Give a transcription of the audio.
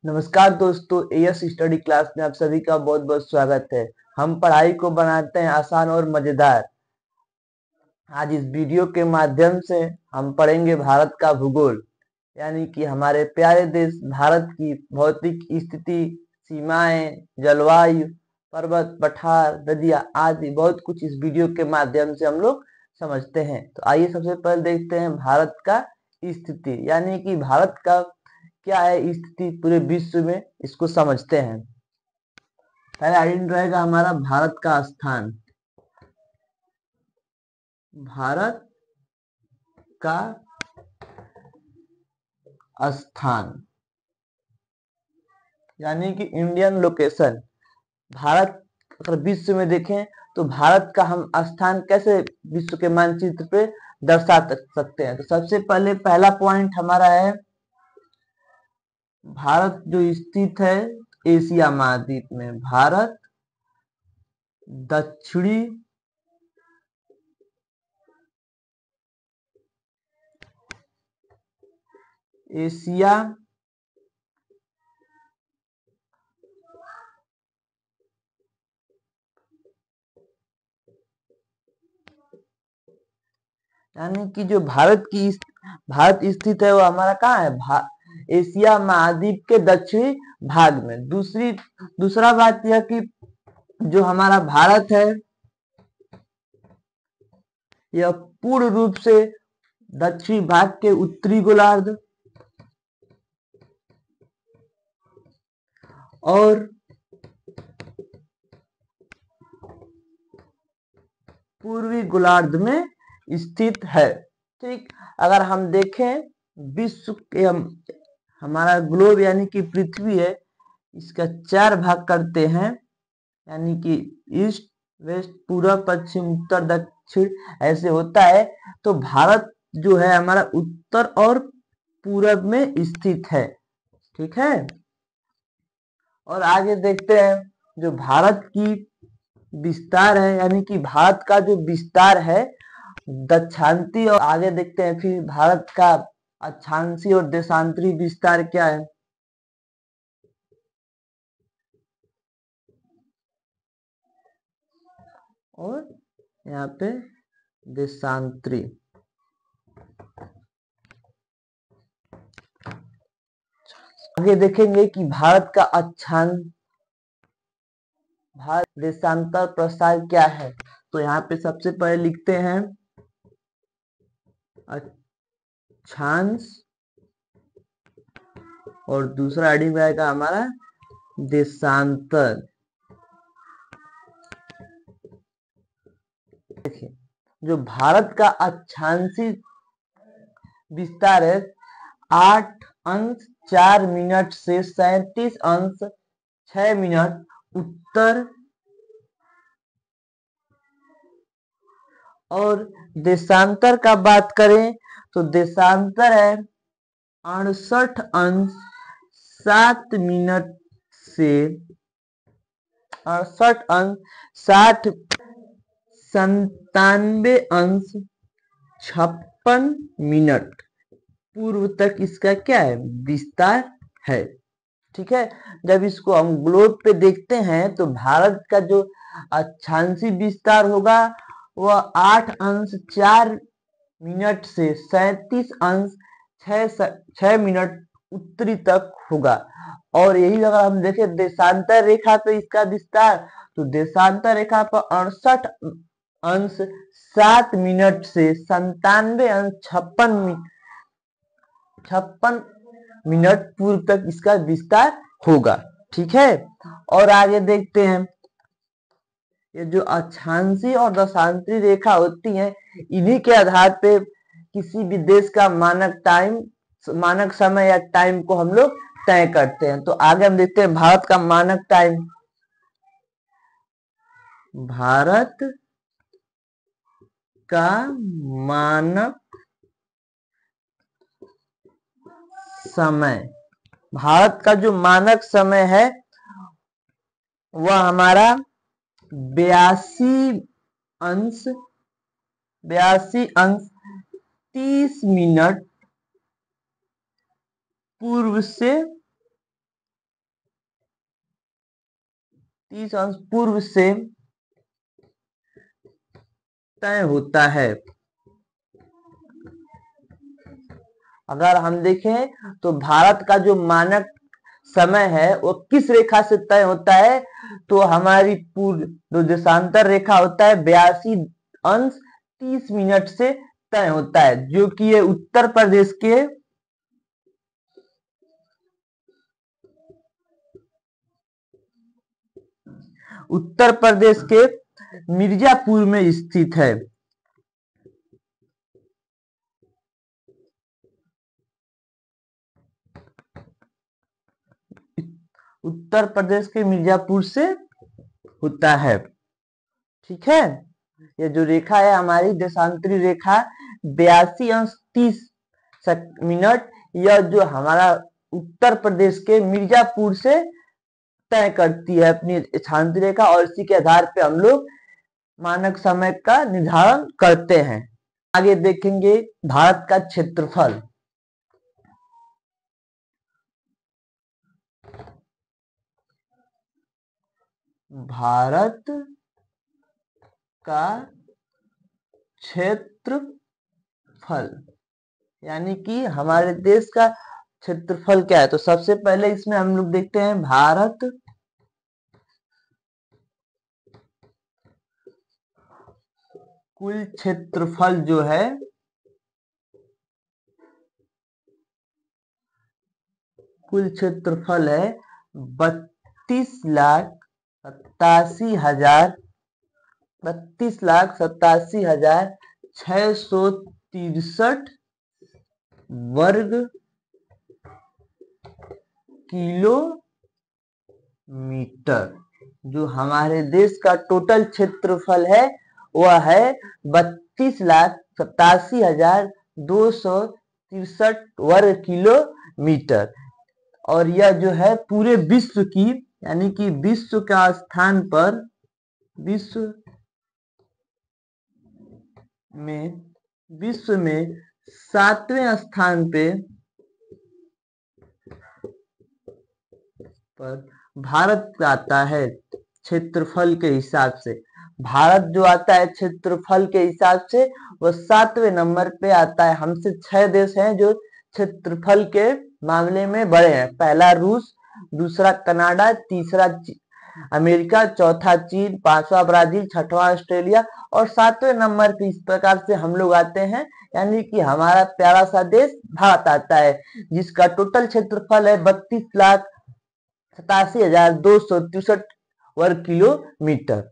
नमस्कार दोस्तों, as study class में आप सभी का बहुत बहुत स्वागत है। हम पढ़ाई को बनाते हैं आसान और मजेदार। आज इस वीडियो के माध्यम से हम पढ़ेंगे भारत का भूगोल, यानी कि हमारे प्यारे देश भारत की भौतिक स्थिति, सीमाएं, जलवायु, पर्वत, पठार, नदियां आदि बहुत कुछ इस वीडियो के माध्यम से हम लोग समझते हैं। तो आइए सबसे पहले देखते हैं भारत का स्थिति, यानी कि भारत का क्या है स्थिति पूरे विश्व में, इसको समझते हैं। पहला आइडेंट रहेगा हमारा भारत का स्थान। भारत का स्थान यानी कि इंडियन लोकेशन। भारत अगर विश्व में देखें तो भारत का हम स्थान कैसे विश्व के मानचित्र पे दर्शा सकते हैं। तो सबसे पहले पहला पॉइंट हमारा है भारत जो स्थित है एशिया महाद्वीप में। भारत दक्षिणी एशिया यानी कि जो भारत स्थित है वो हमारा कहाँ है, एशिया महाद्वीप के दक्षिणी भाग में। दूसरा बात यह कि जो हमारा भारत है यह पूर्ण रूप से दक्षिणी भाग के उत्तरी गोलार्ध और पूर्वी गोलार्ध में स्थित है। ठीक, अगर हम देखें विश्व के हमारा ग्लोब यानी कि पृथ्वी है, इसका 4 भाग करते हैं, यानी कि ईस्ट वेस्ट, पूर्व पश्चिम, उत्तर दक्षिण ऐसे होता है। तो भारत जो है हमारा उत्तर और पूरब में स्थित है। ठीक है, और आगे देखते हैं जो भारत की विस्तार है, यानी कि भारत का जो विस्तार है दक्षांती, और आगे देखते हैं फिर भारत का अक्षांशी और देशांतरी विस्तार क्या है। और यहाँ पे देशांतरी। आगे देखेंगे कि भारत का भारत देशांतर प्रसार क्या है। तो यहाँ पे सबसे पहले लिखते हैं अक्षांश और दूसरा हेडिंग रहेगा हमारा देशांतर। देखिए जो भारत का अक्षांशी विस्तार है 8 अंश 4 मिनट से 37 अंश 6 मिनट उत्तर, और देशांतर का बात करें तो देशांतर है 68 अंश 7 मिनट से 68 अंश 60 97 अंश 56 मिनट पूर्व तक इसका क्या है विस्तार है। ठीक है, जब इसको हम ग्लोब पे देखते हैं तो भारत का जो अक्षांशी विस्तार होगा वह 8 अंश 4 मिनट से 37 अंश 6 मिनट उत्तरी तक होगा। और यही अगर हम देखें देशांतर रेखा पे इसका विस्तार, तो देशांतर रेखा पर 68 अंश 7 मिनट से 97 अंश 56 मिनट पूर्व तक इसका विस्तार होगा। ठीक है, और आगे देखते हैं ये जो अक्षांशी और दशांतरी रेखा होती है इन्हीं के आधार पे किसी भी देश का मानक समय या टाइम को हम लोग तय करते हैं। तो आगे हम देखते हैं भारत का मानक टाइम। भारत का मानक समय, भारत का जो मानक समय है वह हमारा 82 अंश 30 मिनट पूर्व से 30 अंश पूर्व से तय होता है। अगर हम देखें तो भारत का जो मानक समय है वो किस रेखा से तय होता है, तो हमारी पूर्व जो देशांतर रेखा होता है 82 अंश 30 मिनट से तय होता है, जो कि ये उत्तर प्रदेश के मिर्जापुर में स्थित है। उत्तर प्रदेश के मिर्जापुर से होता है। ठीक है, ये जो रेखा है हमारी देशांतरी रेखा 82 अंश 30 मिनट, यह जो हमारा उत्तर प्रदेश के मिर्जापुर से तय करती है अपनी देशांतरी रेखा, और इसी के आधार पे हम लोग मानक समय का निर्धारण करते हैं। आगे देखेंगे भारत का क्षेत्रफल। भारत का क्षेत्रफल यानी कि हमारे देश का क्षेत्रफल क्या है, तो सबसे पहले इसमें हम लोग देखते हैं भारत कुल क्षेत्रफल जो है कुल क्षेत्रफल है 32,87,663 वर्ग किलोमीटर। जो हमारे देश का टोटल क्षेत्रफल है वह है 32,87,263 वर्ग किलोमीटर, और यह जो है पूरे विश्व की यानी कि विश्व में 7वें स्थान पर भारत आता है क्षेत्रफल के हिसाब से। भारत जो आता है क्षेत्रफल के हिसाब से वह 7वें नंबर पे आता है। हमसे 6 देश हैं जो क्षेत्रफल के मामले में बड़े हैं। पहला रूस, दूसरा कनाडा, तीसरा अमेरिका, चौथा चीन, पांचवा ब्राजील, छठवां ऑस्ट्रेलिया और 7वें नंबर पे इस प्रकार से हम लोग आते हैं। यानी कि हमारा प्यारा सा देश भारत आता है, जिसका टोटल क्षेत्रफल है 32,87,263 वर्ग किलोमीटर।